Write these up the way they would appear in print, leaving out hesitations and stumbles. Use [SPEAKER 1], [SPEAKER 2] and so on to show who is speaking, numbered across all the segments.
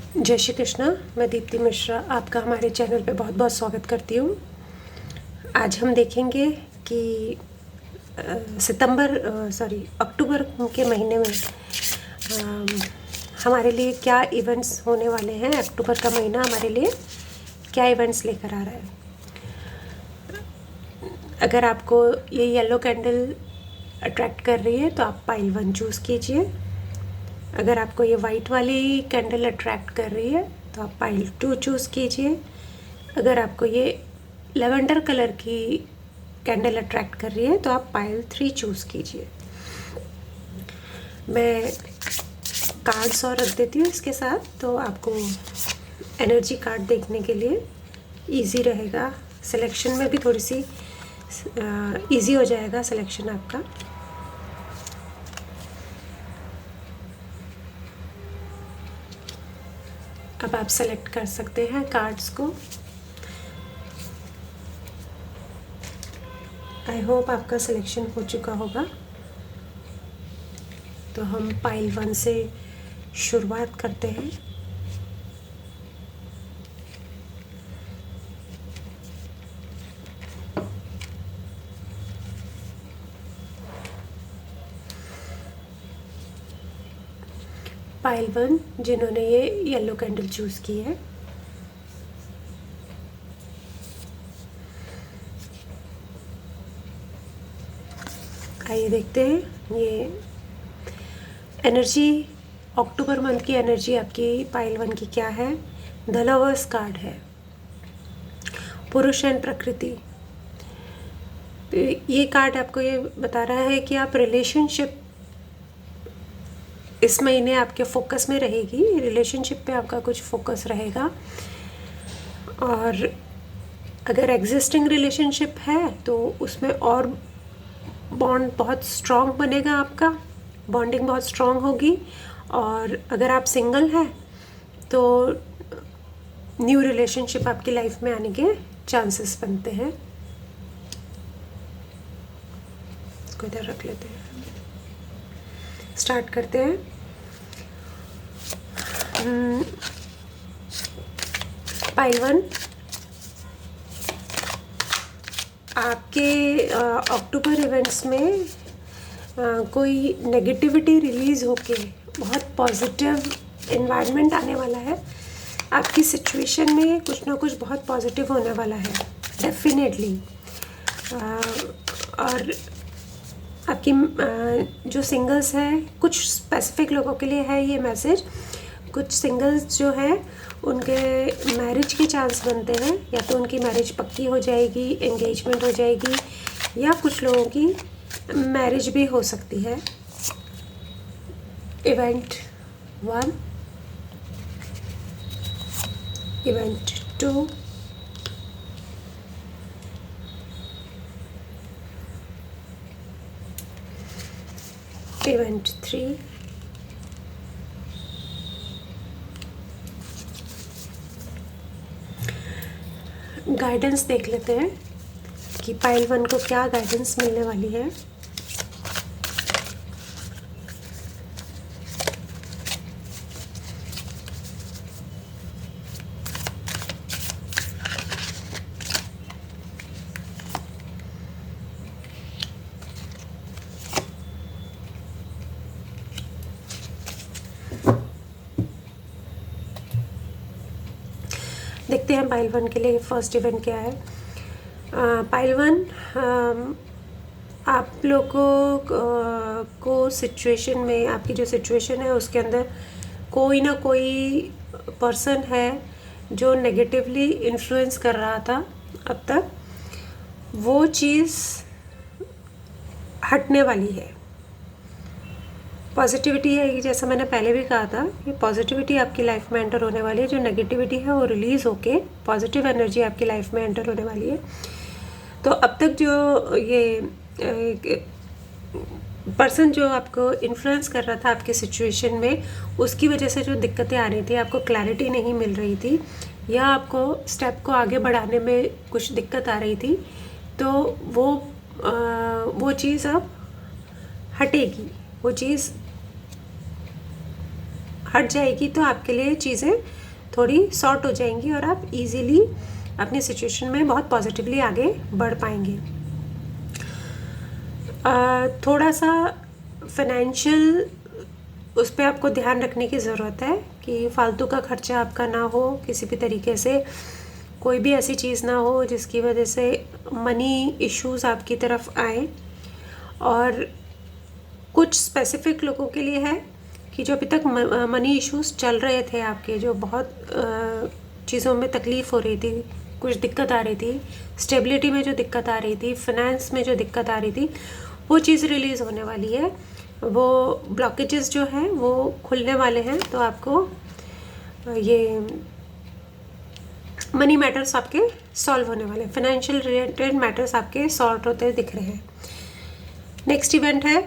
[SPEAKER 1] जय श्री कृष्णा। मैं दीप्ति मिश्रा आपका हमारे चैनल पे बहुत बहुत स्वागत करती हूँ। आज हम देखेंगे कि अक्टूबर के महीने में हमारे लिए क्या इवेंट्स होने वाले हैं। अक्टूबर का महीना हमारे लिए क्या इवेंट्स लेकर आ रहा है। अगर आपको ये येलो कैंडल अट्रैक्ट कर रही है तो आप पाइल 1 चूज़ कीजिए। अगर आपको ये वाइट वाली कैंडल अट्रैक्ट कर रही है तो आप पाइल 2 चूज़ कीजिए। अगर आपको ये लेवेंडर कलर की कैंडल अट्रैक्ट कर रही है तो आप पाइल 3 चूज़ कीजिए। मैं कार्ड्स और रख देती हूँ इसके साथ, तो आपको एनर्जी कार्ड देखने के लिए इजी रहेगा। सिलेक्शन में भी थोड़ी सी इजी हो जाएगा सिलेक्शन आपका। अब आप सेलेक्ट कर सकते हैं कार्ड्स को। आई होप आपका सिलेक्शन हो चुका होगा। तो हम पाइल 1 से शुरुआत करते हैं। पाइल 1 जिन्होंने ये येलो कैंडल चूज़ की है, आइए देखते हैं ये एनर्जी, अक्टूबर मंथ की एनर्जी आपकी पाइल 1 की क्या है। द लवर्स कार्ड है, पुरुष एंड प्रकृति। ये कार्ड आपको ये बता रहा है कि आप रिलेशनशिप इस महीने आपके फोकस में रहेगी। रिलेशनशिप पे आपका कुछ फोकस रहेगा, और अगर एग्जिस्टिंग रिलेशनशिप है तो उसमें और बॉन्ड बहुत स्ट्रॉन्ग बनेगा, आपका बॉन्डिंग बहुत स्ट्रॉन्ग होगी। और अगर आप सिंगल हैं तो न्यू रिलेशनशिप आपकी लाइफ में आने के चांसेस बनते हैं। इसको इधर रख लेते हैं, स्टार्ट करते हैं। पाइल 1 आपके अक्टूबर इवेंट्स में कोई नेगेटिविटी रिलीज़ होके बहुत पॉजिटिव इन्वायरमेंट आने वाला है। आपकी सिचुएशन में कुछ ना कुछ बहुत पॉजिटिव होने वाला है डेफिनेटली। और आपकी जो सिंगल्स हैं, कुछ स्पेसिफिक लोगों के लिए है ये मैसेज। कुछ सिंगल्स जो हैं उनके मैरिज के चांस बनते हैं, या तो उनकी मैरिज पक्की हो जाएगी, एंगेजमेंट हो जाएगी, या कुछ लोगों की मैरिज भी हो सकती है। इवेंट 1, इवेंट 2, इवेंट 3, गाइडेंस देख लेते हैं कि पाइल 1 को क्या गाइडेंस मिलने वाली है। देखते हैं पाइल 1 के लिए फर्स्ट इवेंट क्या है। पाइल 1 आप लोगों को सिचुएशन में, आपकी जो सिचुएशन है उसके अंदर कोई ना कोई पर्सन है जो नेगेटिवली इन्फ्लुएंस कर रहा था अब तक। वो चीज़ हटने वाली है। पॉजिटिविटी है कि जैसा मैंने पहले भी कहा था कि पॉजिटिविटी आपकी लाइफ में एंटर होने वाली है। जो नेगेटिविटी है वो रिलीज़ होके पॉजिटिव एनर्जी आपकी लाइफ में एंटर होने वाली है। तो अब तक जो ये पर्सन जो आपको इन्फ्लुएंस कर रहा था आपके सिचुएशन में, उसकी वजह से जो दिक्कतें आ रही थी, आपको क्लैरिटी नहीं मिल रही थी, या आपको स्टेप को आगे बढ़ाने में कुछ दिक्कत आ रही थी, तो वो चीज़ अब हटेगी। वो चीज़ हट जाएगी तो आपके लिए चीज़ें थोड़ी सॉर्ट हो जाएंगी और आप इजीली अपनी सिचुएशन में बहुत पॉजिटिवली आगे बढ़ पाएंगे। थोड़ा सा फाइनेंशियल उस पर आपको ध्यान रखने की ज़रूरत है कि फालतू का खर्चा आपका ना हो, किसी भी तरीके से कोई भी ऐसी चीज़ ना हो जिसकी वजह से मनी इश्यूज़ आपकी तरफ आए। और कुछ स्पेसिफिक लोगों के लिए है कि जो अभी तक मनी इश्यूज़ चल रहे थे आपके, जो बहुत चीज़ों में तकलीफ़ हो रही थी, कुछ दिक्कत आ रही थी, स्टेबिलिटी में जो दिक्कत आ रही थी, फाइनेंस में जो दिक्कत आ रही थी, वो चीज़ रिलीज़ होने वाली है। वो ब्लॉकेजेस जो हैं वो खुलने वाले हैं। तो आपको ये मनी मैटर्स आपके सॉल्व होने वाले हैं, फाइनेंशियल रिलेटेड मैटर्स आपके सॉर्ट होते दिख रहे हैं। नेक्स्ट इवेंट है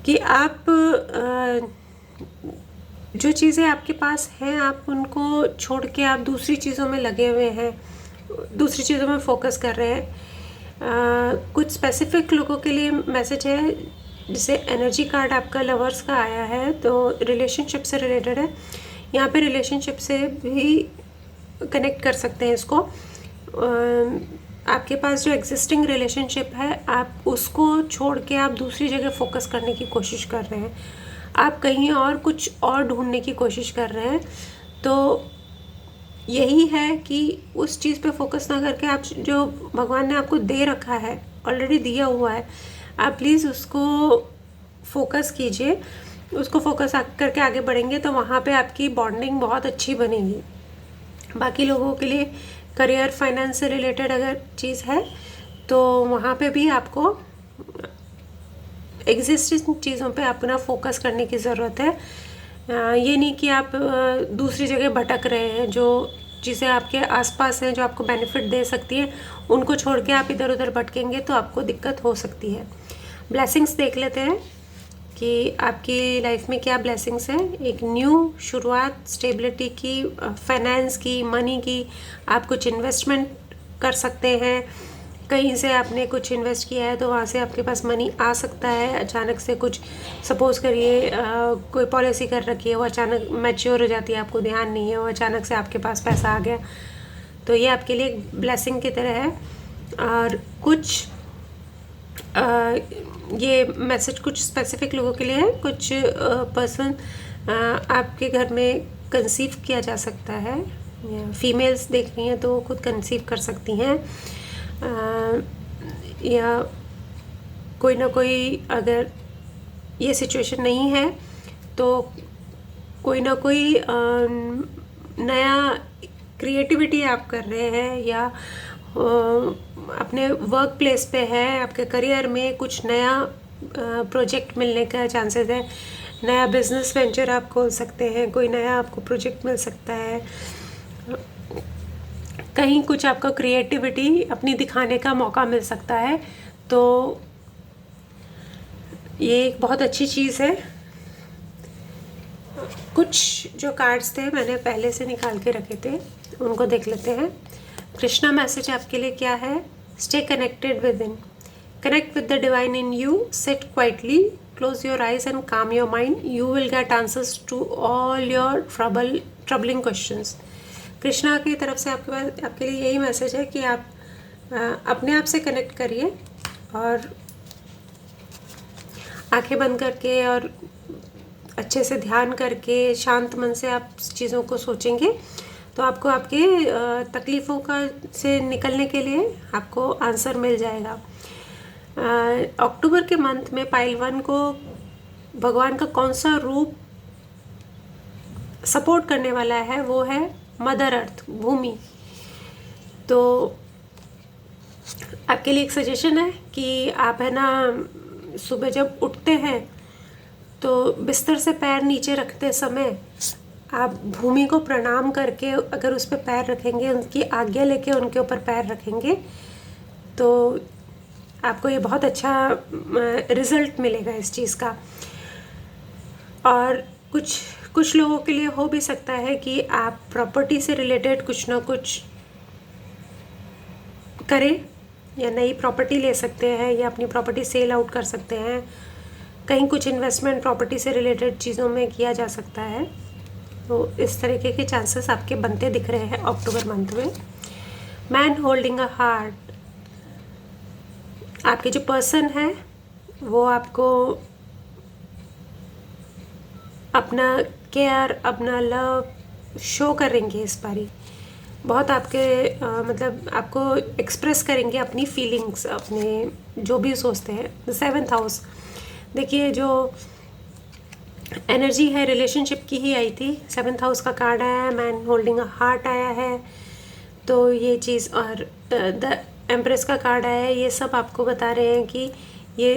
[SPEAKER 1] कि आप जो चीज़ें आपके पास हैं आप उनको छोड़ के आप दूसरी चीज़ों में लगे हुए हैं, दूसरी चीज़ों में फोकस कर रहे हैं। कुछ स्पेसिफिक लोगों के लिए मैसेज है, जैसे एनर्जी कार्ड आपका लवर्स का आया है तो रिलेशनशिप से रिलेटेड है। यहाँ पे रिलेशनशिप से भी कनेक्ट कर सकते हैं इसको। आपके पास जो एग्जिस्टिंग रिलेशनशिप है आप उसको छोड़ के आप दूसरी जगह फोकस करने की कोशिश कर रहे हैं, आप कहीं और कुछ और ढूंढने की कोशिश कर रहे हैं। तो यही है कि उस चीज़ पे फोकस ना करके आप जो भगवान ने आपको दे रखा है, ऑलरेडी दिया हुआ है, आप प्लीज़ उसको फोकस कीजिए। उसको फोकस करके आगे बढ़ेंगे तो वहाँ पे आपकी बॉन्डिंग बहुत अच्छी बनेगी। बाकी लोगों के लिए करियर फाइनेंस से रिलेटेड अगर चीज़ है तो वहाँ पे भी आपको एग्जिस्टिंग चीज़ों पे अपना फोकस करने की ज़रूरत है। ये नहीं कि आप दूसरी जगह भटक रहे हैं, जो चीज़ें आपके आसपास हैं जो आपको बेनिफिट दे सकती हैं उनको छोड़ के आप इधर उधर भटकेंगे तो आपको दिक्कत हो सकती है। ब्लेसिंग्स देख लेते हैं कि आपकी लाइफ में क्या ब्लेसिंग्स हैं। एक न्यू शुरुआत, स्टेबिलिटी की, फाइनेंस की, मनी की। आप कुछ इन्वेस्टमेंट कर सकते हैं, कहीं से आपने कुछ इन्वेस्ट किया है तो वहाँ से आपके पास मनी आ सकता है अचानक से। कुछ सपोज करिए कोई पॉलिसी कर रखी है, वो अचानक मैच्योर हो जाती है, आपको ध्यान नहीं है, वो अचानक से आपके पास पैसा आ गया, तो ये आपके लिए एक ब्लेसिंग की तरह है। और कुछ ये मैसेज कुछ स्पेसिफिक लोगों के लिए है। कुछ पर्सन आपके घर में कंसीव किया जा सकता है, फीमेल्स देख रही हैं तो खुद कंसीव कर सकती हैं, या कोई ना कोई, अगर ये सिचुएशन नहीं है तो कोई ना कोई नया क्रिएटिविटी आप कर रहे हैं, या अपने वर्क प्लेस पे है, आपके करियर में कुछ नया प्रोजेक्ट मिलने का चांसेस है, नया बिजनेस वेंचर आप खोल सकते हैं, कोई नया आपको प्रोजेक्ट मिल सकता है, कहीं कुछ आपका क्रिएटिविटी अपनी दिखाने का मौका मिल सकता है। तो ये एक बहुत अच्छी चीज़ है। कुछ जो कार्ड्स थे मैंने पहले से निकाल के रखे थे, उनको देख लेते हैं। कृष्णा मैसेज आपके लिए क्या है? Stay connected within, connect with the divine in you, sit quietly, close your eyes and calm your mind, you will get answers to all your troubling questions. Krishna की तरफ से आपके लिए यही मैसेज है कि आप अपने आप से कनेक्ट करिए और आंखें बंद करके और अच्छे से ध्यान करके शांत मन से आप चीज़ों को सोचेंगे तो आपको आपके तकलीफ़ों का से निकलने के लिए आपको आंसर मिल जाएगा। अक्टूबर के मंथ में पाइल 1 को भगवान का कौन सा रूप सपोर्ट करने वाला है? वो है मदर अर्थ, भूमि। तो आपके लिए एक सजेशन है कि आप है ना सुबह जब उठते हैं तो बिस्तर से पैर नीचे रखते समय आप भूमि को प्रणाम करके अगर उस पर पैर रखेंगे, उनकी आज्ञा लेके उनके ऊपर पैर रखेंगे तो आपको ये बहुत अच्छा रिज़ल्ट मिलेगा इस चीज़ का। और कुछ लोगों के लिए हो भी सकता है कि आप प्रॉपर्टी से रिलेटेड कुछ ना कुछ करें, या नई प्रॉपर्टी ले सकते हैं, या अपनी प्रॉपर्टी सेल आउट कर सकते हैं, कहीं कुछ इन्वेस्टमेंट प्रॉपर्टी से रिलेटेड चीज़ों में किया जा सकता है। तो इस तरीके के चांसेस आपके बनते दिख रहे हैं अक्टूबर मंथ में। मैन होल्डिंग अ हार्ट, आपके जो पर्सन है वो आपको अपना केयर, अपना लव शो करेंगे इस बारी। बहुत आपके मतलब आपको एक्सप्रेस करेंगे अपनी फीलिंग्स, अपने जो भी सोचते हैं। 7th हाउस देखिए, जो एनर्जी है रिलेशनशिप की ही आई थी। 7th हाउस का कार्ड आया है, मैन होल्डिंग अ हार्ट आया है, तो ये चीज़, और द एम्प्रेस का कार्ड आया है। ये सब आपको बता रहे हैं कि ये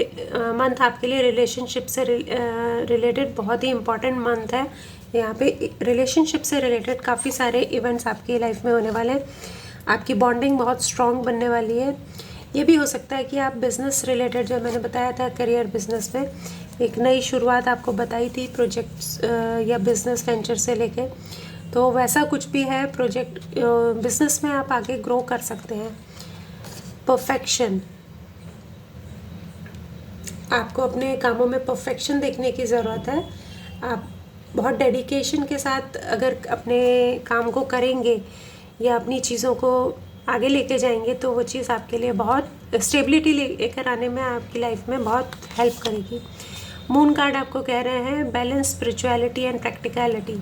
[SPEAKER 1] मंथ आपके लिए रिलेशनशिप से रिलेटेड बहुत ही इम्पॉर्टेंट मंथ है। यहाँ पे रिलेशनशिप से रिलेटेड काफ़ी सारे इवेंट्स आपकी लाइफ में होने वाले हैं। आपकी बॉन्डिंग बहुत स्ट्रॉन्ग बनने वाली है। ये भी हो सकता है कि आप बिज़नेस रिलेटेड, जो मैंने बताया था करियर बिजनेस में एक नई शुरुआत आपको बताई थी प्रोजेक्ट्स या बिज़नेस वेंचर से लेके, तो वैसा कुछ भी है प्रोजेक्ट बिज़नेस में आप आगे ग्रो कर सकते हैं। परफेक्शन, आपको अपने कामों में परफेक्शन देखने की ज़रूरत है। आप बहुत डेडिकेशन के साथ अगर अपने काम को करेंगे या अपनी चीज़ों को आगे लेके जाएंगे तो वो चीज़ आपके लिए बहुत स्टेबिलिटी लेकर आने में आपकी लाइफ में बहुत हेल्प करेगी। मून कार्ड आपको कह रहे हैं balance spirituality and practicality.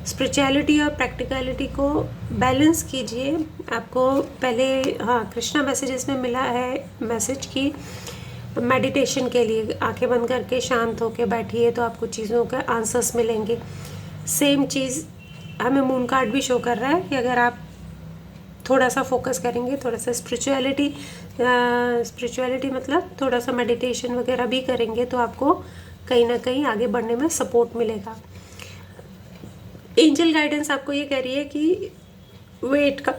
[SPEAKER 1] Spirituality और प्रैक्टिकलिटी को बैलेंस कीजिए। आपको पहले कृष्णा मैसेजेस में मिला है मैसेज की मेडिटेशन के लिए आंखें बंद करके शांत होकर बैठिए तो आपको चीज़ों के आंसर्स मिलेंगे। सेम चीज़ हमें मून कार्ड भी शो कर रहा है कि अगर आप थोड़ा सा फोकस करेंगे, थोड़ा सा स्पिरिचुअलिटी मतलब थोड़ा सा मेडिटेशन वगैरह भी करेंगे तो आपको कहीं ना कहीं आगे बढ़ने में सपोर्ट मिलेगा। एंजल गाइडेंस आपको ये कह रही है कि वेट का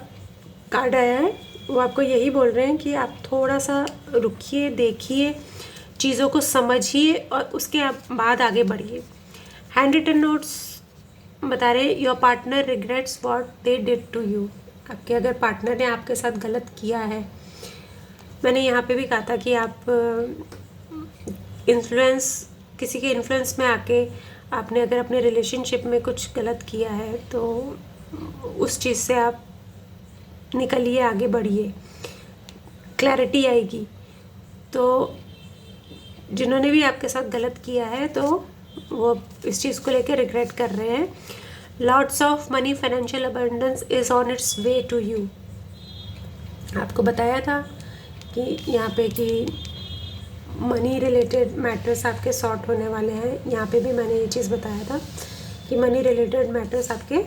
[SPEAKER 1] कार्ड आया है, वो आपको यही बोल रहे हैं कि आप थोड़ा सा रुकिए, देखिए, चीज़ों को समझिए और उसके बाद आगे बढ़िए। हैंड रिटन नोट्स बता रहे your partner regrets what they did to you. आपके अगर पार्टनर ने आपके साथ गलत किया है, मैंने यहाँ पे भी कहा था कि आप किसी के इन्फ्लुएंस में आके आपने अगर अपने रिलेशनशिप में कुछ गलत किया है तो उस चीज़ से आप निकलिए, आगे बढ़िए, क्लैरिटी आएगी। तो जिन्होंने भी आपके साथ गलत किया है तो वो इस चीज़ को लेकर रिग्रेट कर रहे हैं। Lots of money, financial abundance is on its way to you. आपको बताया था कि यहाँ पे कि मनी रिलेटेड मैटर्स आपके सॉर्ट होने वाले हैं। यहाँ पे भी मैंने ये चीज़ बताया था कि मनी रिलेटेड मैटर्स आपके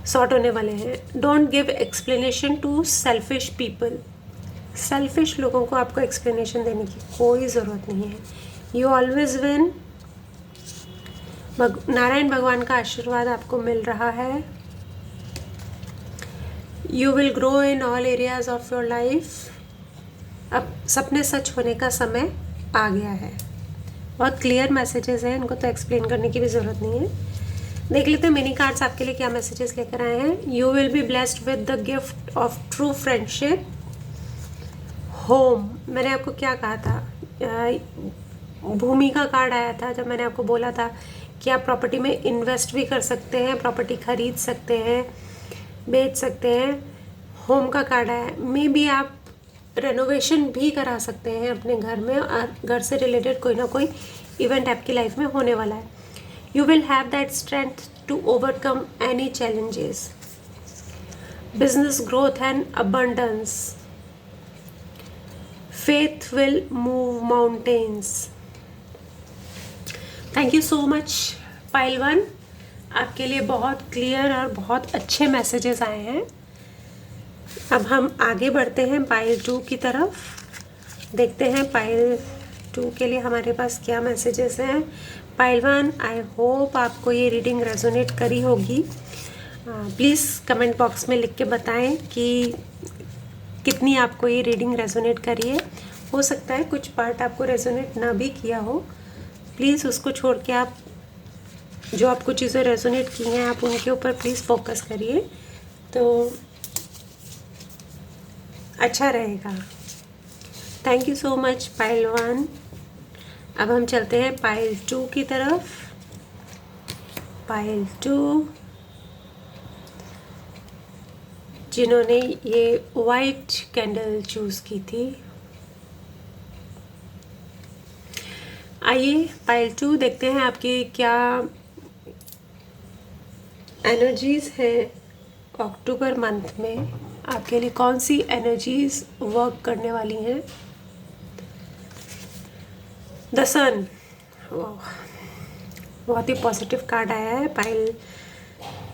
[SPEAKER 1] सॉर्ट होने वाले हैं। Don't give explanation to selfish people. Selfish लोगों को आपको एक्सप्लेनेशन देने की कोई ज़रूरत नहीं है। You always win. नारायण भगवान का आशीर्वाद आपको मिल रहा है। You will grow in all areas of your life. अब सपने सच होने का समय आ गया है। बहुत क्लियर मैसेजेस हैं, इनको तो एक्सप्लेन करने की भी ज़रूरत नहीं है। देख लेते हैं मिनी कार्ड्स आपके लिए क्या मैसेजेस लेकर आए हैं। You will be blessed with the gift of true friendship. Home, मैंने आपको क्या कहा था, भूमि का कार्ड आया था जब मैंने आपको बोला था कि आप प्रॉपर्टी में इन्वेस्ट भी कर सकते हैं, प्रॉपर्टी खरीद सकते हैं, बेच सकते हैं। होम का कार्ड आया, मे बी आप रेनोवेशन भी करा सकते हैं अपने घर में और घर से रिलेटेड कोई ना कोई इवेंट आपकी लाइफ में होने वाला है। You will have that strength to overcome any challenges. Business growth and abundance. Faith will move mountains. Thank you so much pile 1, आपके लिए बहुत क्लियर और बहुत अच्छे मैसेजेस आए हैं। अब हम आगे बढ़ते हैं पाइल 2 की तरफ। देखते हैं पाइल 2 के लिए हमारे पास क्या मैसेजेस हैं। पाइल 1, आई होप आपको ये रीडिंग रेजोनेट करी होगी। प्लीज़ कमेंट बॉक्स में लिख के बताएं कि कितनी आपको ये रीडिंग रेजोनेट करी है। हो सकता है कुछ पार्ट आपको रेजोनेट ना भी किया हो, प्लीज़ उसको छोड़ के आप जो आपको चीज़ें रेजोनेट की हैं आप उनके ऊपर प्लीज़ फोकस करिए तो अच्छा रहेगा। Thank you so much pile 1। अब हम चलते हैं पाइल 2 की तरफ। पाइल 2, जिन्होंने ये वाइट कैंडल चूज़ की थी। आइए पाइल 2 देखते हैं आपकी क्या एनर्जीज़ हैं अक्टूबर मंथ में। आपके लिए कौन सी एनर्जीज़ वर्क करने वाली हैं। द सन, बहुत ही पॉजिटिव कार्ड आया है पाइल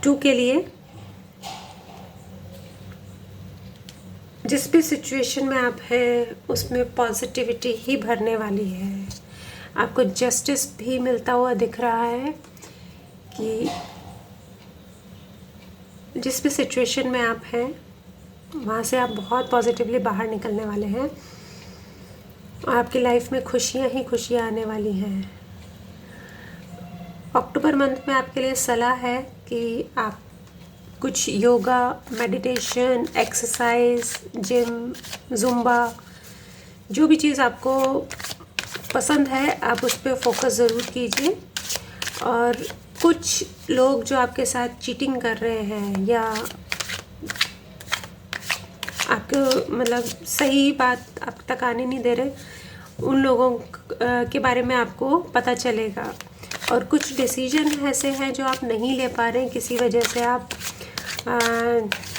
[SPEAKER 1] 2 के लिए। जिस भी सिचुएशन में आप हैं उसमें पॉजिटिविटी ही भरने वाली है। आपको जस्टिस भी मिलता हुआ दिख रहा है कि जिस भी सिचुएशन में आप हैं वहाँ से आप बहुत पॉजिटिवली बाहर निकलने वाले हैं और आपकी लाइफ में खुशियाँ ही खुशियाँ आने वाली हैं। अक्टूबर मंथ में आपके लिए सलाह है कि आप कुछ yoga, meditation, exercise, gym, Zumba, जो भी चीज़ आपको पसंद है आप उस पर फोकस ज़रूर कीजिए। और कुछ लोग जो आपके साथ चीटिंग कर रहे हैं या आपको मतलब सही बात आप तक आने नहीं दे रहे, उन लोगों के बारे में आपको पता चलेगा। और कुछ डिसीजन ऐसे हैं जो आप नहीं ले पा रहे हैं, किसी वजह से आप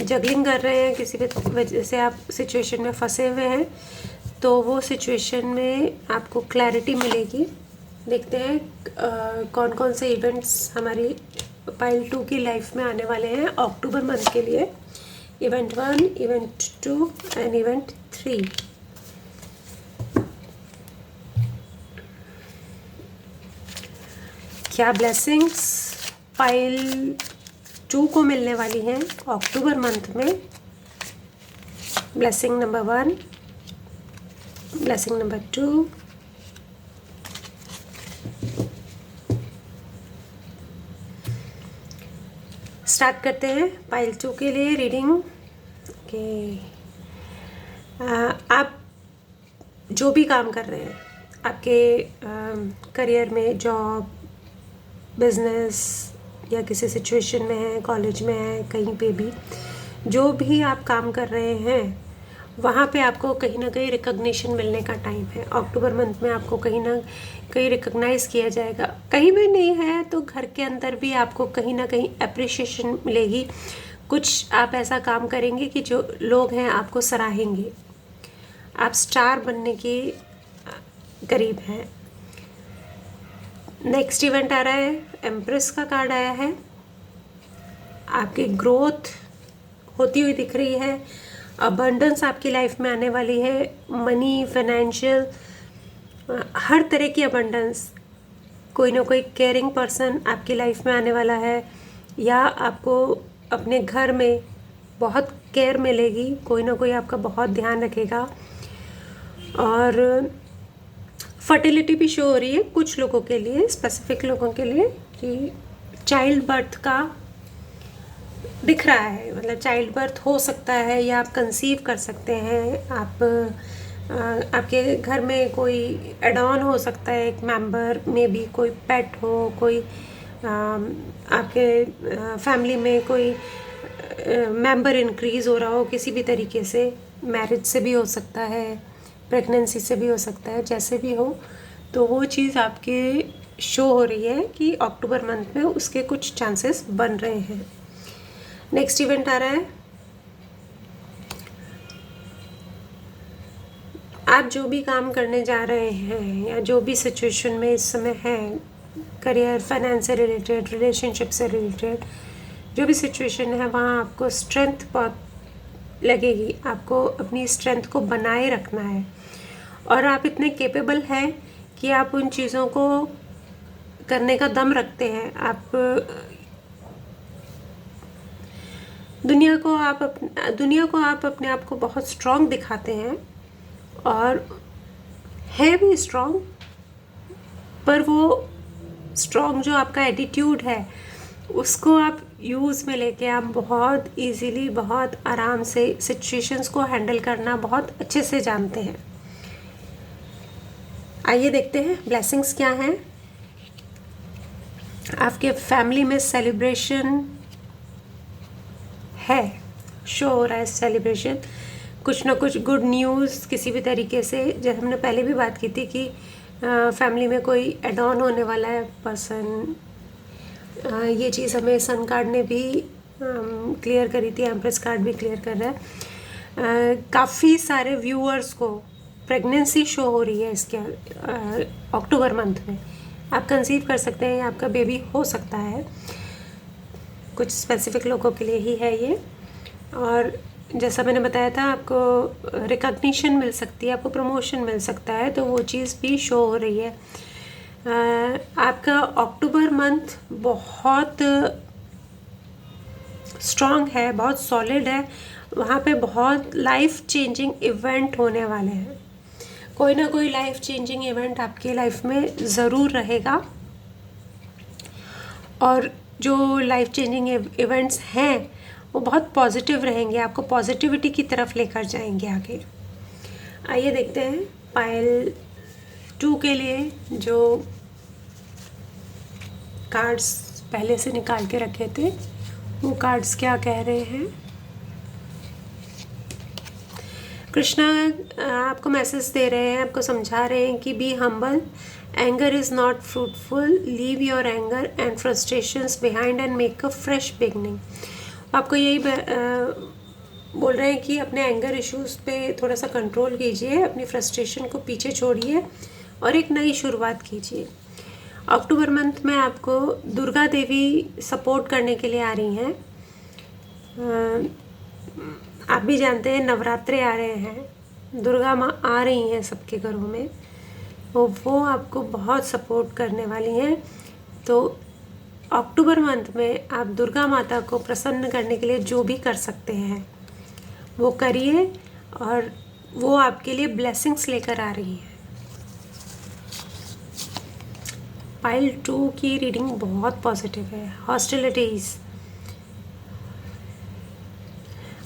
[SPEAKER 1] जगलिंग कर रहे हैं, किसी वजह से आप सिचुएशन में फंसे हुए हैं, तो वो सिचुएशन में आपको क्लैरिटी मिलेगी। देखते हैं कौन कौन से इवेंट्स हमारी पाइल 2 की लाइफ में आने वाले हैं अक्टूबर मंथ के लिए। Event 1, event 2 and event 3। क्या ब्लेसिंग्स पाइल 2 को मिलने वाली हैं अक्टूबर मंथ में। Blessing number 1, blessing number 2, start करते हैं पाइल 2 के लिए रीडिंग के। आप जो भी काम कर रहे हैं आपके करियर में, जॉब, बिजनेस या किसी सिचुएशन में है, कॉलेज में है, कहीं पे भी जो भी आप काम कर रहे हैं वहाँ पे आपको कहीं ना कहीं रिकग्निशन मिलने का टाइम है। अक्टूबर मंथ में आपको कहीं ना कहीं रिकग्नाइज़ किया जाएगा। कहीं भी नहीं है तो घर के अंदर भी आपको कहीं ना कहीं अप्रिशिएशन मिलेगी। कुछ आप ऐसा काम करेंगे कि जो लोग हैं आपको सराहेंगे। आप स्टार बनने के करीब हैं। नेक्स्ट इवेंट आ रहा है, एम्प्रेस का कार्ड आया है। आपकी ग्रोथ होती हुई दिख रही है। अबंडेंस आपकी लाइफ में आने वाली है। मनी, फाइनेंशियल, हर तरह की अबंडेंस। कोई ना कोई केयरिंग पर्सन आपकी लाइफ में आने वाला है, या आपको अपने घर में बहुत केयर मिलेगी। कोई ना कोई आपका बहुत ध्यान रखेगा। और फर्टिलिटी भी शो हो रही है कुछ लोगों के लिए, स्पेसिफिक लोगों के लिए, कि चाइल्ड बर्थ का दिख रहा है। मतलब चाइल्ड बर्थ हो सकता है या आप कंसीव कर सकते हैं। आपके घर में कोई एड ऑन हो सकता है, एक मेंबर में भी कोई पेट हो, कोई आपके फैमिली में कोई मेंबर इंक्रीज़ हो रहा हो किसी भी तरीके से। मैरिज से भी हो सकता है, प्रेगनेंसी से भी हो सकता है, जैसे भी हो। तो वो चीज़ आपके शो हो रही है कि अक्टूबर मंथ में उसके कुछ चांसेस बन रहे हैं। नेक्स्ट इवेंट आ रहा है, आप जो भी काम करने जा रहे हैं या जो भी सिचुएशन में इस समय है, करियर, फाइनेंस से रिलेटेड, रिलेशनशिप से रिलेटेड जो भी सिचुएशन है, वहाँ आपको स्ट्रेंथ बहुत लगेगी। आपको अपनी स्ट्रेंथ को बनाए रखना है और आप इतने केपेबल हैं कि आप उन चीज़ों को करने का दम रखते हैं। आप दुनिया को आप अपने आप को बहुत स्ट्रॉन्ग दिखाते हैं और है भी स्ट्रॉन्ग, पर वो स्ट्रॉन्ग जो आपका एटीट्यूड है उसको आप यूज़ में लेके आप बहुत इजीली, बहुत आराम से सिचुएशंस को हैंडल करना बहुत अच्छे से जानते हैं। आइए देखते हैं ब्लेसिंग्स क्या हैं। आपके फैमिली में सेलिब्रेशन है, शो हो रहा है सेलिब्रेशन, कुछ ना कुछ गुड न्यूज़ किसी भी तरीके से। जब हमने पहले भी बात की थी कि फैमिली में कोई एड ऑन होने वाला है पर्सन, ये चीज़ हमें सन कार्ड ने भी क्लियर करी थी, एम्प्रेस कार्ड भी क्लियर कर रहा है। काफ़ी सारे व्यूअर्स को प्रेगनेंसी शो हो रही है इसके अक्टूबर मंथ में। आप कंसीव कर सकते हैं, आपका बेबी हो सकता है, कुछ स्पेसिफिक लोगों के लिए ही है ये। और जैसा मैंने बताया था, आपको रिकग्निशन मिल सकती है, आपको प्रमोशन मिल सकता है, तो वो चीज़ भी शो हो रही है। आपका अक्टूबर मंथ बहुत स्ट्रॉन्ग है, बहुत सॉलिड है, वहाँ पे बहुत लाइफ चेंजिंग इवेंट होने वाले हैं। कोई ना कोई लाइफ चेंजिंग इवेंट आपकी लाइफ में ज़रूर रहेगा, और जो लाइफ चेंजिंग इवेंट्स हैं वो बहुत पॉजिटिव रहेंगे, आपको पॉजिटिविटी की तरफ लेकर जाएंगे आगे। आइए देखते हैं पाइल 2 के लिए जो कार्ड्स पहले से निकाल के रखे थे वो कार्ड्स क्या कह रहे हैं। कृष्णा आपको मैसेज दे रहे हैं, आपको समझा रहे हैं कि be humble, anger is not fruitful, leave your anger and frustrations behind and make a fresh beginning. आपको यही बोल रहे हैं कि अपने एंगर इश्यूज़ पे थोड़ा सा कंट्रोल कीजिए, अपनी फ्रस्ट्रेशन को पीछे छोड़िए और एक नई शुरुआत कीजिए। अक्टूबर मंथ में आपको दुर्गा देवी सपोर्ट करने के लिए आ रही हैं। आप भी जानते हैं नवरात्रे आ रहे हैं, दुर्गा माँ आ रही हैं सबके घरों में, वो आपको बहुत सपोर्ट करने वाली हैं। तो अक्टूबर मंथ में आप दुर्गा माता को प्रसन्न करने के लिए जो भी कर सकते हैं वो करिए, और वो आपके लिए ब्लेसिंग्स लेकर आ रही है। पाइल 2 की रीडिंग बहुत पॉजिटिव है। हॉस्टिलिटीज़,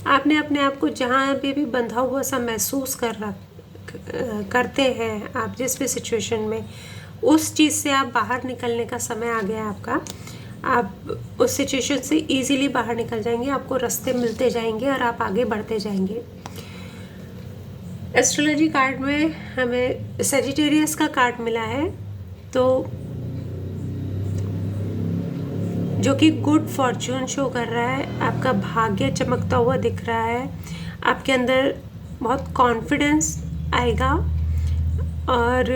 [SPEAKER 1] आपने अपने आप को जहाँ भी बंधा हुआ सा महसूस करते हैं, आप जिस भी सिचुएशन में, उस चीज़ से आप बाहर निकलने का समय आ गया है आपका। आप उस सिचुएशन से इजीली बाहर निकल जाएंगे, आपको रास्ते मिलते जाएंगे और आप आगे बढ़ते जाएंगे। एस्ट्रोलॉजी कार्ड में हमें सेजिटेरियस का कार्ड मिला है, तो जो कि गुड फॉर्च्यून शो कर रहा है, आपका भाग्य चमकता हुआ दिख रहा है, आपके अंदर बहुत कॉन्फिडेंस आएगा और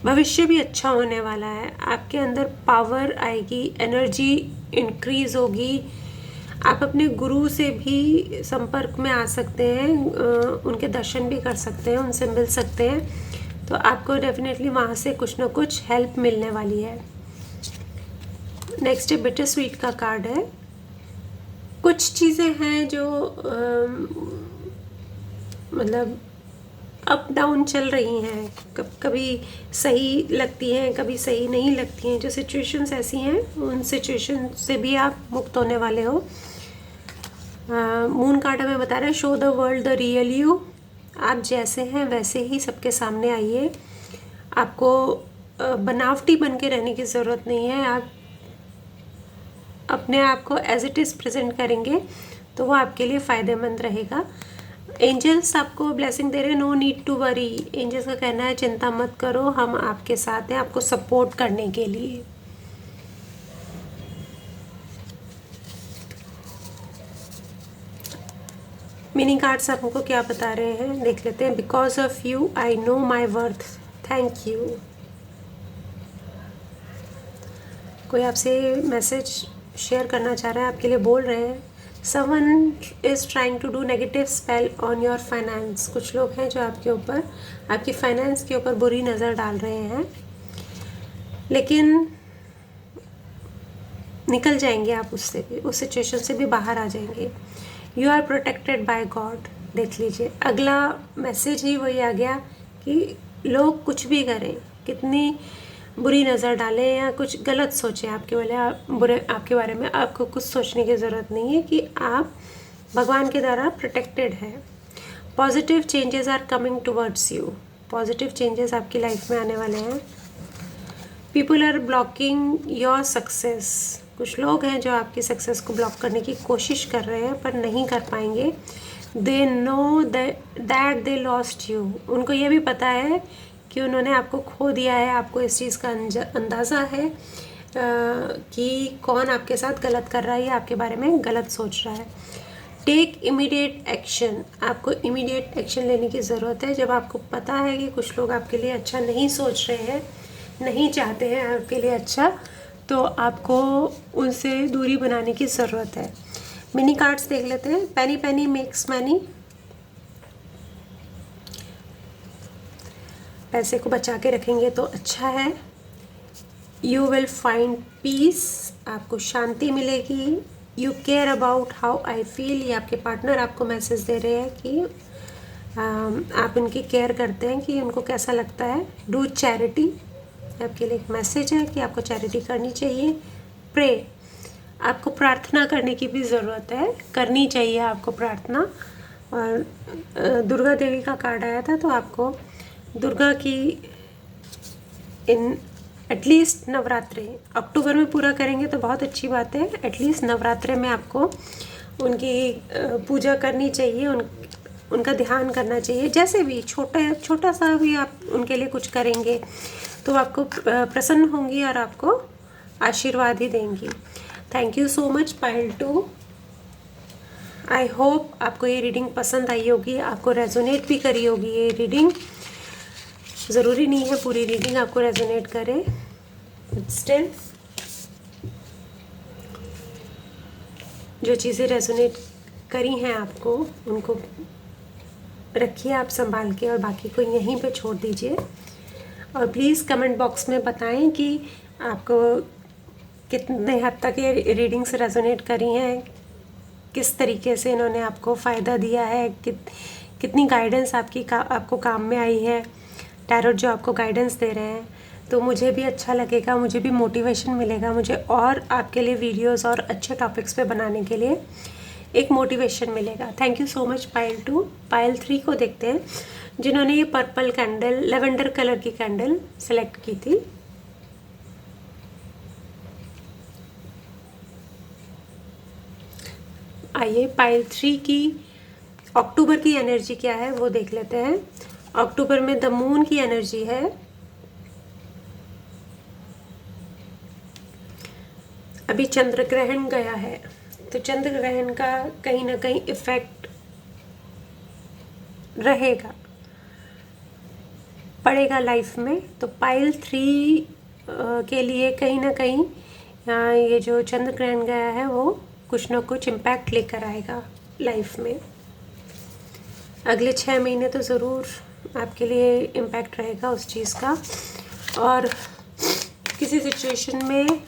[SPEAKER 1] भविष्य भी अच्छा होने वाला है। आपके अंदर पावर आएगी, एनर्जी इंक्रीज होगी। आप अपने गुरु से भी संपर्क में आ सकते हैं, उनके दर्शन भी कर सकते हैं, उनसे मिल सकते हैं, तो आपको डेफिनेटली वहाँ से कुछ ना कुछ हेल्प मिलने वाली है। नेक्स्ट है बिटर स्वीट का कार्ड है। कुछ चीज़ें हैं जो मतलब अप डाउन चल रही हैं, कभी सही लगती हैं, कभी सही नहीं लगती हैं। जो सिचुएशंस ऐसी हैं, उन सिचुएशन से भी आप मुक्त होने वाले हो। मून कार्ड हमें बता रहा है show the world the real you. आप जैसे हैं वैसे ही सबके सामने आइए, आपको बनावटी बन के रहने की ज़रूरत नहीं है। आप अपने आप को एज इट इज़ प्रेजेंट करेंगे तो वो आपके लिए फ़ायदेमंद रहेगा। एंजल्स आपको ब्लेसिंग दे रहे हैं, no need to worry. Angels का कहना है चिंता मत करो, हम आपके साथ हैं, आपको सपोर्ट करने के लिए। मिनी कार्ड्स आपको क्या बता रहे हैं देख लेते हैं। Because of you I know my worth, thank you. कोई आपसे मैसेज शेयर करना चाह रहा है, आपके लिए बोल रहे हैं। Someone is trying to do negative spell on your finance। कुछ लोग हैं जो आपके ऊपर, आपकी फाइनेंस के ऊपर बुरी नज़र डाल रहे हैं, लेकिन निकल जाएंगे आप उससे भी, उस सिचुएशन से भी बाहर आ जाएंगे। You are protected by God. देख लीजिए, अगला मैसेज ही वही आ गया कि लोग कुछ भी करें, कितनी बुरी नज़र डालें या कुछ गलत सोचें आपके बारे में, आपको कुछ सोचने की ज़रूरत नहीं है कि आप भगवान के द्वारा प्रोटेक्टेड है। Positive changes are coming towards you. Positive changes आपकी लाइफ में आने वाले हैं। People are blocking your success, कुछ लोग हैं जो आपकी सक्सेस को ब्लॉक करने की कोशिश कर रहे हैं पर नहीं कर पाएंगे। They know that they lost you, उनको ये भी पता है कि उन्होंने आपको खो दिया है। आपको इस चीज़ का अंदाज़ा है कि कौन आपके साथ गलत कर रहा है या आपके बारे में गलत सोच रहा है। टेक इमीडिएट एक्शन, आपको इमीडिएट एक्शन लेने की ज़रूरत है। जब आपको पता है कि कुछ लोग आपके लिए अच्छा नहीं सोच रहे हैं, नहीं चाहते हैं आपके लिए अच्छा, तो आपको उनसे दूरी बनाने की ज़रूरत है। मिनी कार्ड्स देख लेते हैं। पेनी पेनी मेक्स मनी, पैसे को बचा के रखेंगे तो अच्छा है। यू विल फाइंड पीस, आपको शांति मिलेगी। You care about how I feel, ये आपके पार्टनर आपको मैसेज दे रहे हैं कि आप उनकी केयर करते हैं कि उनको कैसा लगता है। डू चैरिटी, आपके लिए एक मैसेज है कि आपको चैरिटी करनी चाहिए। प्रे, आपको प्रार्थना करने की भी ज़रूरत है, करनी चाहिए आपको प्रार्थना। और दुर्गा देवी का कार्ड आया था, तो आपको दुर्गा की इन एटलीस्ट नवरात्रे अक्टूबर में पूरा करेंगे तो बहुत अच्छी बात है। एटलीस्ट नवरात्रे में आपको उनकी पूजा करनी चाहिए, उनका ध्यान करना चाहिए। जैसे भी छोटा सा भी आप उनके लिए कुछ करेंगे तो आपको प्रसन्न होंगी और आपको आशीर्वाद ही देंगी। Thank you so much Payal 2। I hope आपको ये रीडिंग पसंद आई होगी, आपको रेजोनेट भी करी होगी ये रीडिंग। ज़रूरी नहीं है पूरी रीडिंग आपको रेजोनेट करे, स्टिल जो चीज़ें रेजोनेट करी हैं आपको उनको रखिए आप संभाल के, और बाकी को यहीं पे छोड़ दीजिए। और प्लीज़ कमेंट बॉक्स में बताएं कि आपको कितने हद तक ये रीडिंग्स रेजोनेट करी हैं, किस तरीके से इन्होंने आपको फ़ायदा दिया है, कितनी गाइडेंस आपको काम में आई है। टैरोट जो आपको गाइडेंस दे रहे हैं, तो मुझे भी अच्छा लगेगा, मुझे भी मोटिवेशन मिलेगा, मुझे और आपके लिए वीडियोस और अच्छे टॉपिक्स पे बनाने के लिए एक मोटिवेशन मिलेगा। थैंक यू सो मच पायल 2। पायल 3 को देखते हैं, जिन्होंने ये पर्पल कैंडल, लेवेंडर कलर की कैंडल सेलेक्ट की थी। आइए पायल 3 की अक्टूबर की एनर्जी क्या है वो देख लेते हैं। अक्टूबर में द मून की एनर्जी है। अभी चंद्र ग्रहण गया है, तो चंद्र ग्रहण का कहीं ना कहीं इफेक्ट रहेगा, पड़ेगा लाइफ में। तो पायल 3 के लिए कहीं ना कहीं ये जो चंद्र ग्रहण गया है वो कुछ ना कुछ इम्पैक्ट लेकर आएगा लाइफ में। अगले 6 महीने तो ज़रूर आपके लिए इम्पैक्ट रहेगा उस चीज़ का। और किसी सिचुएशन में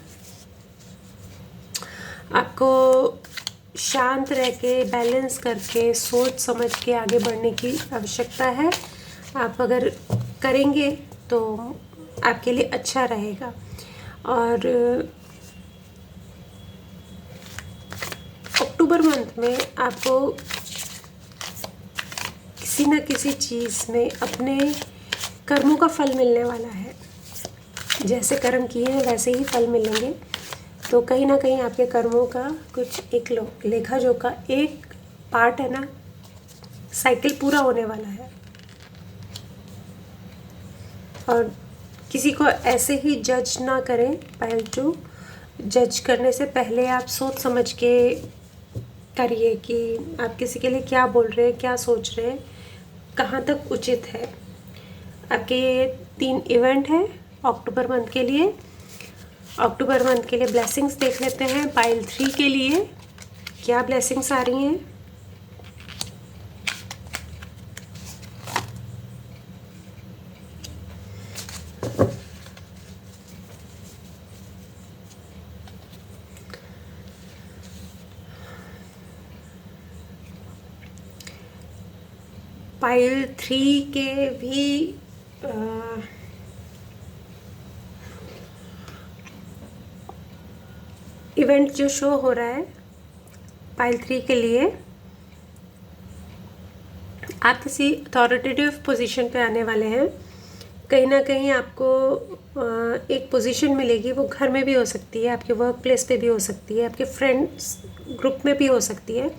[SPEAKER 1] आपको शांत रह के, बैलेंस करके, सोच समझ के आगे बढ़ने की आवश्यकता है। आप अगर करेंगे तो आपके लिए अच्छा रहेगा। और अक्टूबर मंथ में आपको किसी न किसी चीज़ में अपने कर्मों का फल मिलने वाला है। जैसे कर्म किए हैं वैसे ही फल मिलेंगे। तो कहीं ना कहीं आपके कर्मों का कुछ एक लेखा जोखा, एक पार्ट है ना, साइकिल पूरा होने वाला है। और किसी को ऐसे ही जज ना करें पायल 2। जज करने से पहले आप सोच समझ के करिए कि आप किसी के लिए क्या बोल रहे हैं, क्या सोच रहे हैं, कहाँ तक उचित है। आपके ये 3 इवेंट हैं अक्टूबर मंथ के लिए। अक्टूबर मंथ के लिए ब्लेसिंग्स देख लेते हैं। पायल 3 के लिए क्या ब्लेसिंग्स आ रही हैं। पायल 3 के भी इवेंट जो शो हो रहा है पायल 3 के लिए, आप किसी अथॉरिटेटिव पोजीशन पे आने वाले हैं। कहीं ना कहीं आपको एक पोजीशन मिलेगी, वो घर में भी हो सकती है, आपके वर्क प्लेस पे भी हो सकती है, आपके फ्रेंड्स ग्रुप में भी हो सकती है,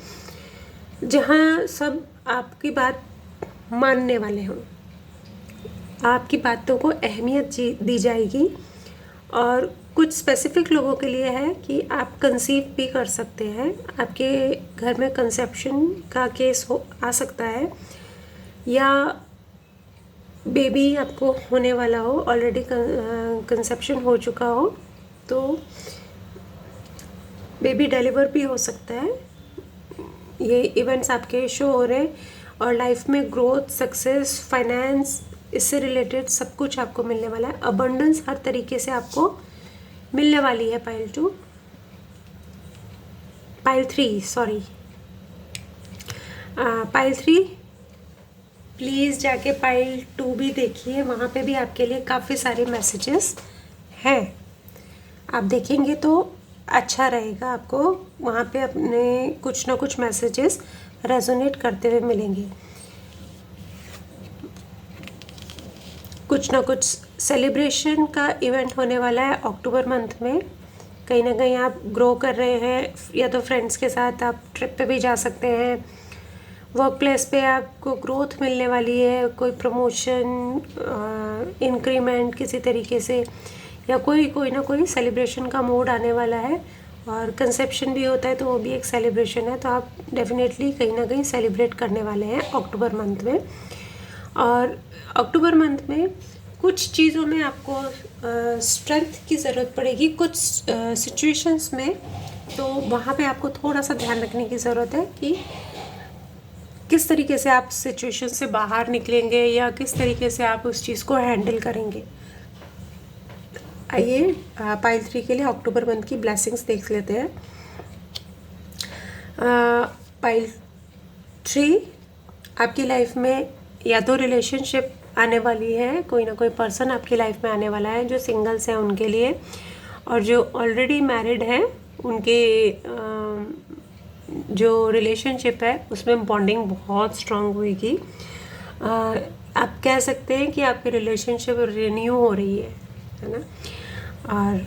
[SPEAKER 1] जहाँ सब आपकी बात मानने वाले हों, आपकी बातों को अहमियत दी जाएगी। और कुछ स्पेसिफिक लोगों के लिए है कि आप कंसीव भी कर सकते हैं, आपके घर में कंसेप्शन का केस आ सकता है, या बेबी आपको होने वाला हो, ऑलरेडी कंसेप्शन हो चुका हो तो बेबी डिलीवर भी हो सकता है। ये इवेंट्स आपके शो हो रहे हैं। और लाइफ में ग्रोथ, सक्सेस, फाइनेंस, इससे रिलेटेड सब कुछ आपको मिलने वाला है। अबंडेंस हर तरीके से आपको मिलने वाली है। पाइल थ्री प्लीज़ जाके पाइल 2 भी देखिए, वहाँ पे भी आपके लिए काफ़ी सारे मैसेजेस हैं। आप देखेंगे तो अच्छा रहेगा, आपको वहाँ पे अपने कुछ ना कुछ मैसेजेस रेजोनेट करते हुए मिलेंगे। कुछ ना कुछ सेलिब्रेशन का इवेंट होने वाला है अक्टूबर मंथ में। कहीं ना कहीं आप ग्रो कर रहे हैं, या तो फ्रेंड्स के साथ आप ट्रिप पे भी जा सकते हैं, वर्क प्लेस पे आपको ग्रोथ मिलने वाली है, कोई प्रमोशन, इंक्रीमेंट किसी तरीके से, या कोई ना कोई सेलिब्रेशन का मूड आने वाला है। और कंसेप्शन भी होता है तो वो भी एक सेलिब्रेशन है, तो आप डेफिनेटली कहीं ना कहीं सेलिब्रेट करने वाले हैं अक्टूबर मंथ में। और अक्टूबर मंथ में कुछ चीज़ों में आपको स्ट्रेंथ की ज़रूरत पड़ेगी, कुछ सिचुएशंस में, तो वहाँ पे आपको थोड़ा सा ध्यान रखने की ज़रूरत है कि किस तरीके से आप सिचुएशन से बाहर निकलेंगे, या किस तरीके से आप उस चीज़ को हैंडल करेंगे। आइए पाइल 3 के लिए अक्टूबर मंथ की ब्लेसिंग्स देख लेते हैं। पाइल 3, आपकी लाइफ में या तो रिलेशनशिप आने वाली है, कोई ना कोई पर्सन आपकी लाइफ में आने वाला है, जो सिंगल्स हैं उनके लिए, और जो ऑलरेडी मैरिड हैं उनके जो रिलेशनशिप है उसमें बॉन्डिंग बहुत स्ट्रांग होगी। आप कह सकते हैं कि आपकी रिलेशनशिप रिन्यू हो रही है ना। और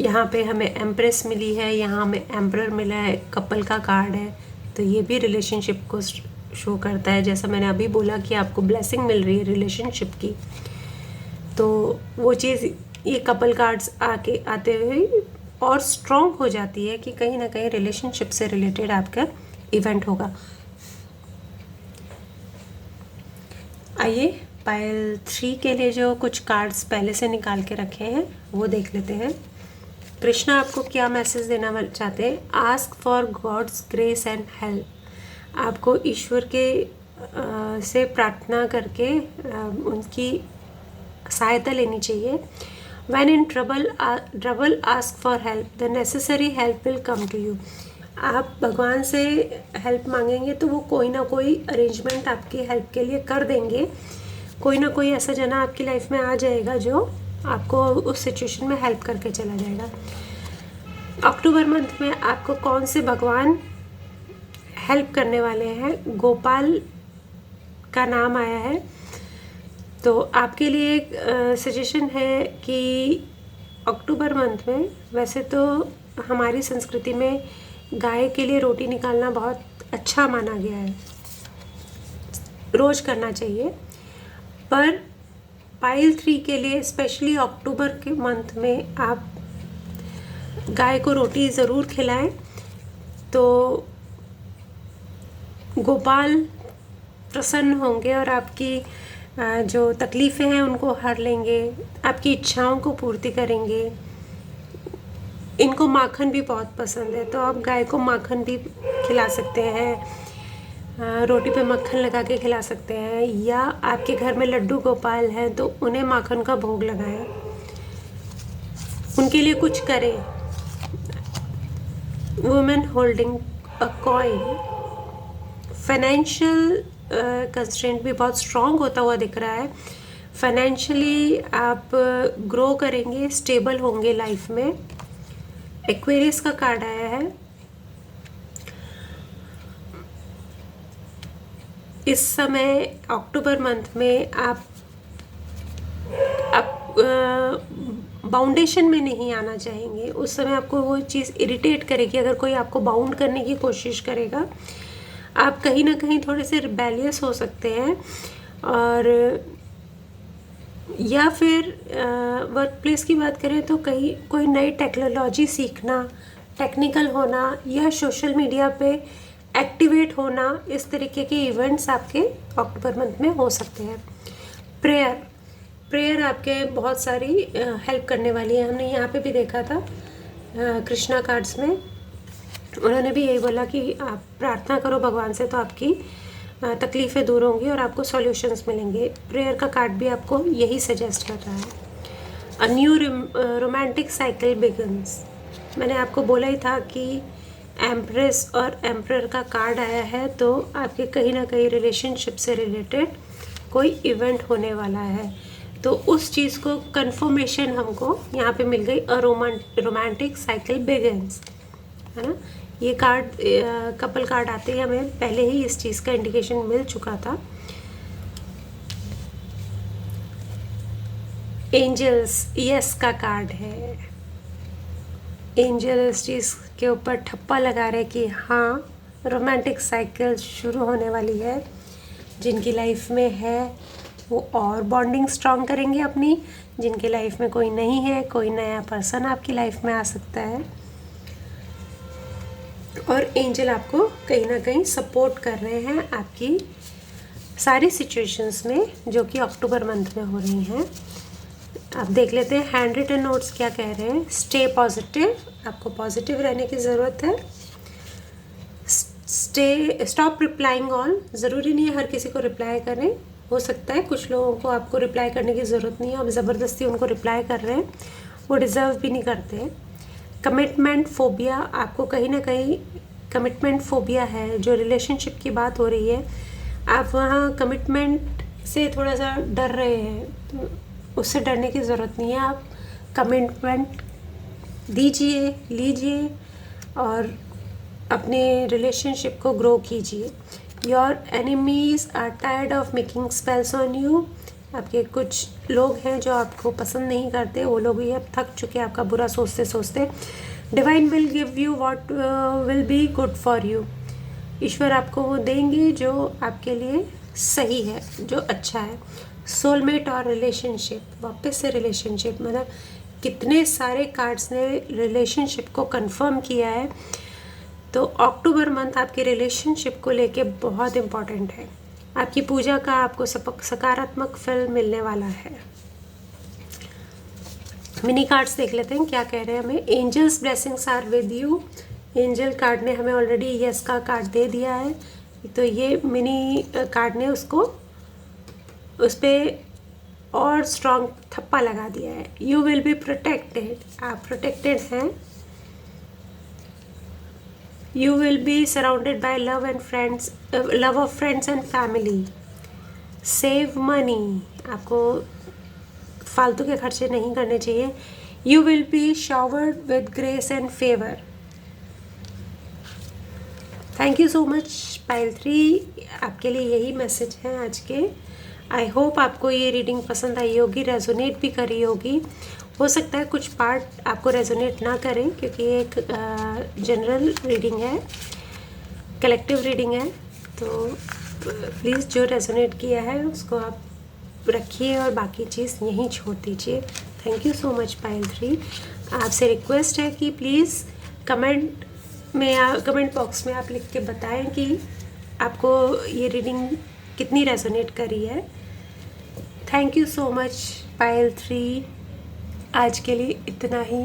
[SPEAKER 1] यहाँ पे हमें एम्प्रेस मिली है, यहाँ हमें एम्परर मिला है, कपल का कार्ड है, तो ये भी रिलेशनशिप को शो करता है। जैसा मैंने अभी बोला कि आपको ब्लेसिंग मिल रही है रिलेशनशिप की, तो वो चीज़ ये कपल कार्ड्स आते हुए और स्ट्रॉन्ग हो जाती है कि कहीं ना कहीं रिलेशनशिप से रिलेटेड आपका इवेंट होगा। आइए पाइल 3 के लिए जो कुछ कार्ड्स पहले से निकाल के रखे हैं वो देख लेते हैं। कृष्णा आपको क्या मैसेज देना चाहते हैं? Ask for God's grace and help. आपको ईश्वर के से प्रार्थना करके उनकी सहायता लेनी चाहिए। When in trouble ask for help, the necessary help will come to you। आप भगवान से हेल्प मांगेंगे तो वो कोई ना कोई अरेंजमेंट आपकी हेल्प के लिए कर देंगे। कोई ना कोई ऐसा जना आपकी लाइफ में आ जाएगा जो आपको उस सिचुएशन में हेल्प करके चला जाएगा। अक्टूबर मंथ में आपको कौन से भगवान हेल्प करने वाले हैं? गोपाल का नाम आया है, तो आपके लिए एक सजेशन है कि अक्टूबर मंथ में, वैसे तो हमारी संस्कृति में गाय के लिए रोटी निकालना बहुत अच्छा माना गया है, रोज़ करना चाहिए, पर पाइल 3 के लिए स्पेशली अक्टूबर के मंथ में आप गाय को रोटी ज़रूर खिलाएं, तो गोपाल प्रसन्न होंगे और आपकी जो तकलीफ़ें हैं उनको हर लेंगे, आपकी इच्छाओं को पूर्ति करेंगे। इनको माखन भी बहुत पसंद है, तो आप गाय को माखन भी खिला सकते हैं, रोटी पे मक्खन लगा के खिला सकते हैं, या आपके घर में लड्डू गोपाल हैं तो उन्हें माखन का भोग लगाएं, उनके लिए कुछ करें। Women holding a coin, financial constraint भी बहुत स्ट्रॉन्ग होता हुआ दिख रहा है। फाइनेंशियली आप ग्रो करेंगे, स्टेबल होंगे लाइफ में। एक्वेरियस का कार्ड आया है। इस समय अक्टूबर मंथ में आप बाउंडेशन में नहीं आना चाहेंगे। उस समय आपको वो चीज़ इरिटेट करेगी अगर कोई आपको बाउंड करने की कोशिश करेगा। आप कहीं ना कहीं थोड़े से रिबेलियस हो सकते हैं, और या फिर वर्क प्लेस की बात करें तो कहीं कोई नई टेक्नोलॉजी सीखना, टेक्निकल होना, या सोशल मीडिया पे एक्टिवेट होना, इस तरीके के इवेंट्स आपके अक्टूबर मंथ में हो सकते हैं। प्रेयर आपके बहुत सारी हेल्प करने वाली है। हमने यहाँ पे भी देखा था कृष्णा कार्ड्स में, उन्होंने भी यही बोला कि आप प्रार्थना करो भगवान से तो आपकी तकलीफ़ें दूर होंगी और आपको सॉल्यूशंस मिलेंगे। प्रेयर का कार्ड भी आपको यही सजेस्ट कर रहा है। A new romantic cycle begins. मैंने आपको बोला ही था कि एम्प्रेस और एम्परर का कार्ड आया है, तो आपके कहीं ना कहीं रिलेशनशिप से रिलेटेड कोई इवेंट होने वाला है। तो उस चीज़ को कंफर्मेशन हमको यहाँ पे मिल गई। अ रोमांटिक साइकिल बिगिंस, है ना। ये कार्ड कपल कार्ड आते ही हमें पहले ही इस चीज़ का इंडिकेशन मिल चुका था। एंजल्स यस का कार्ड है। एंजल इस चीज़ के ऊपर ठप्पा लगा रहे कि हाँ, रोमांटिक साइकिल शुरू होने वाली है। जिनकी लाइफ में है वो और बॉन्डिंग स्ट्रॉन्ग करेंगे अपनी। जिनकी लाइफ में कोई नहीं है, कोई नया पर्सन आपकी लाइफ में आ सकता है, और एंजल आपको कहीं ना कहीं सपोर्ट कर रहे हैं आपकी सारी सिचुएशंस में जो कि अक्टूबर मंथ में हो रही हैं। आप देख लेते हैं हैंड रिटन नोट्स क्या कह रहे हैं। स्टे पॉजिटिव, आपको पॉजिटिव रहने की ज़रूरत है। स्टॉप रिप्लाइंग ऑल, ज़रूरी नहीं है हर किसी को रिप्लाई करें। हो सकता है कुछ लोगों को आपको रिप्लाई करने की ज़रूरत नहीं है, आप ज़बरदस्ती उनको रिप्लाई कर रहे हैं, वो डिज़र्व भी नहीं करते। कमिटमेंट फोबिया, आपको कहीं ना कहीं कमिटमेंट फोबिया है। जो रिलेशनशिप की बात हो रही है, आप वहाँ कमिटमेंट से थोड़ा सा डर रहे हैं, तो उससे डरने की ज़रूरत नहीं है। आप कमिटमेंट दीजिए, लीजिए और अपने रिलेशनशिप को ग्रो कीजिए। Your enemies are tired of making spells on you, आपके कुछ लोग हैं जो आपको पसंद नहीं करते, वो लोग भी अब थक चुके हैं आपका बुरा सोचते सोचते। Divine will give you what will be good for you, ईश्वर आपको वो देंगे जो आपके लिए सही है, जो अच्छा है। सोलमेट और रिलेशनशिप, वापस से रिलेशनशिप, मतलब कितने सारे कार्ड्स ने रिलेशनशिप को कंफर्म किया है। तो अक्टूबर मंथ आपके रिलेशनशिप को लेके बहुत इम्पॉर्टेंट है। आपकी पूजा का आपको सकारात्मक फल मिलने वाला है। मिनी कार्ड्स देख लेते हैं क्या कह रहे हैं हमें। Angels blessings are with you, angel card ने हमें ऑलरेडी यस का कार्ड दे दिया है, तो ये मिनी कार्ड ने उसको उस पर और स्ट्रॉन्ग थप्पा लगा दिया है। यू विल बी प्रोटेक्टेड, आप प्रोटेक्टेड हैं। You will be surrounded by love and friends, love of friends and family. Save money, आपको फालतू के खर्चे नहीं करने चाहिए। You will be showered with grace and favor. Thank you so much pile 3, आपके लिए यही मैसेज है आज के। आई होप आपको ये रीडिंग पसंद आई होगी, रेजोनेट भी करी होगी। हो सकता है कुछ पार्ट आपको रेजोनेट ना करें क्योंकि ये एक जनरल रीडिंग है, कलेक्टिव रीडिंग है, तो प्लीज़ जो रेजोनेट किया है उसको आप रखिए और बाकी चीज़ यहीं छोड़ दीजिए। Thank you so much pile 3। आपसे रिक्वेस्ट है कि प्लीज़ कमेंट बॉक्स में आप लिख के बताएं कि आपको ये रीडिंग कितनी रेजोनेट करी है। Thank you so much pile 3, आज के लिए इतना ही।